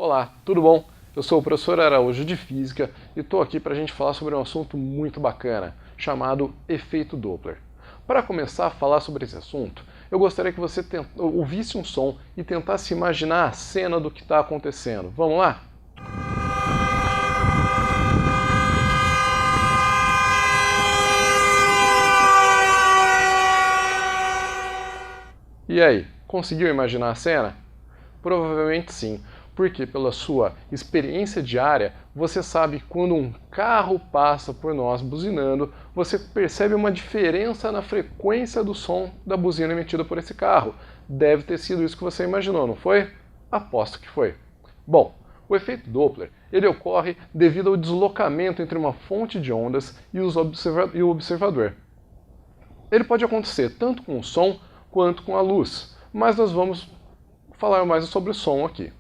Olá, tudo bom? Eu sou o professor Araújo de Física e estou aqui para a gente falar sobre um assunto muito bacana, chamado efeito Doppler. Para começar a falar sobre esse assunto, eu gostaria que você ouvisse um som e tentasse imaginar a cena do que está acontecendo. Vamos lá? E aí, conseguiu imaginar a cena? Provavelmente sim, porque pela sua experiência diária, você sabe que quando um carro passa por nós buzinando, você percebe uma diferença na frequência do som da buzina emitida por esse carro. Deve ter sido isso que você imaginou, não foi? Aposto que foi. Bom, o efeito Doppler ele ocorre devido ao deslocamento entre uma fonte de ondas e o observador. Ele pode acontecer tanto com o som quanto com a luz, mas nós vamos falar mais sobre o som aqui.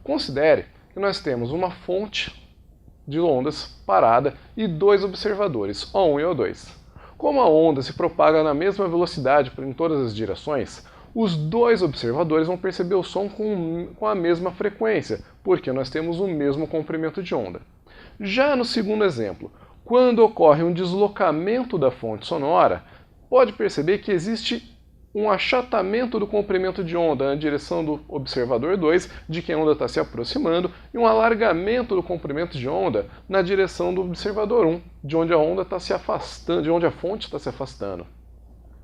Considere que nós temos uma fonte de ondas parada e dois observadores, O1 e O2. Como a onda se propaga na mesma velocidade em todas as direções, os dois observadores vão perceber o som com a mesma frequência, porque nós temos o mesmo comprimento de onda. Já no segundo exemplo, quando ocorre um deslocamento da fonte sonora, pode perceber que existe um achatamento do comprimento de onda na direção do observador 2, de quem a onda está se aproximando, e um alargamento do comprimento de onda na direção do observador 1, de onde a onda está se afastando, de onde a fonte está se afastando.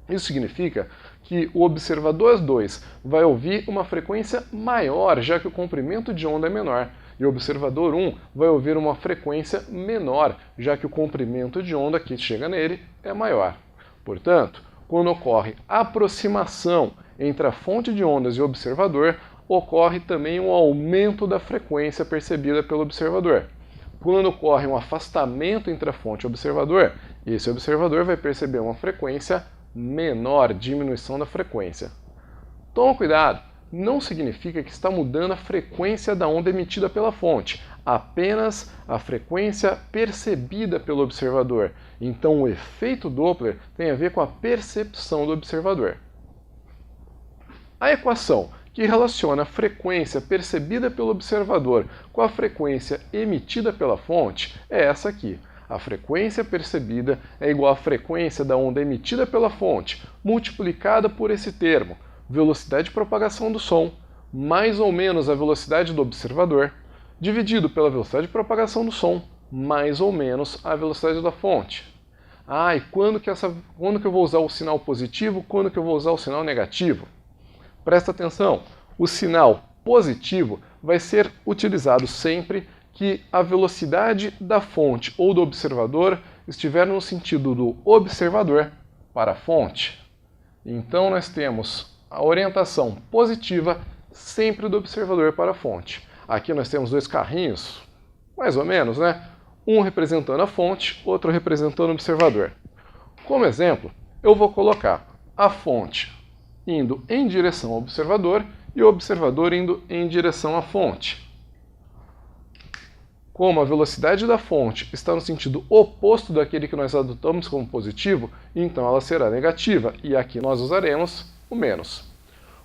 Isso significa que o observador 2 vai ouvir uma frequência maior, já que o comprimento de onda é menor, e o observador 1 vai ouvir uma frequência menor, já que o comprimento de onda que chega nele é maior. Portanto, quando ocorre aproximação entre a fonte de ondas e o observador, ocorre também um aumento da frequência percebida pelo observador. Quando ocorre um afastamento entre a fonte e o observador, esse observador vai perceber uma frequência menor, diminuição da frequência. Toma cuidado, não significa que está mudando a frequência da onda emitida pela fonte, apenas a frequência percebida pelo observador. Então o efeito Doppler tem a ver com a percepção do observador. A equação que relaciona a frequência percebida pelo observador com a frequência emitida pela fonte é essa aqui. A frequência percebida é igual à frequência da onda emitida pela fonte, multiplicada por esse termo, velocidade de propagação do som, mais ou menos a velocidade do observador, dividido pela velocidade de propagação do som, mais ou menos a velocidade da fonte. E quando que eu vou usar o sinal positivo, quando que eu vou usar o sinal negativo? Presta atenção, o sinal positivo vai ser utilizado sempre que a velocidade da fonte ou do observador estiver no sentido do observador para a fonte. Então nós temos a orientação positiva sempre do observador para a fonte. Aqui nós temos dois carrinhos, mais ou menos, né? Um representando a fonte, outro representando o observador. Como exemplo, eu vou colocar a fonte indo em direção ao observador e o observador indo em direção à fonte. Como a velocidade da fonte está no sentido oposto daquele que nós adotamos como positivo, então ela será negativa, e aqui nós usaremos o menos.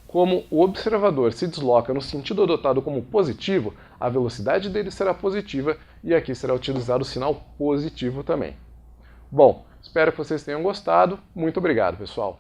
Como o observador se desloca no sentido adotado como positivo, a velocidade dele será positiva e aqui será utilizado o sinal positivo também. Bom, espero que vocês tenham gostado. Muito obrigado, pessoal.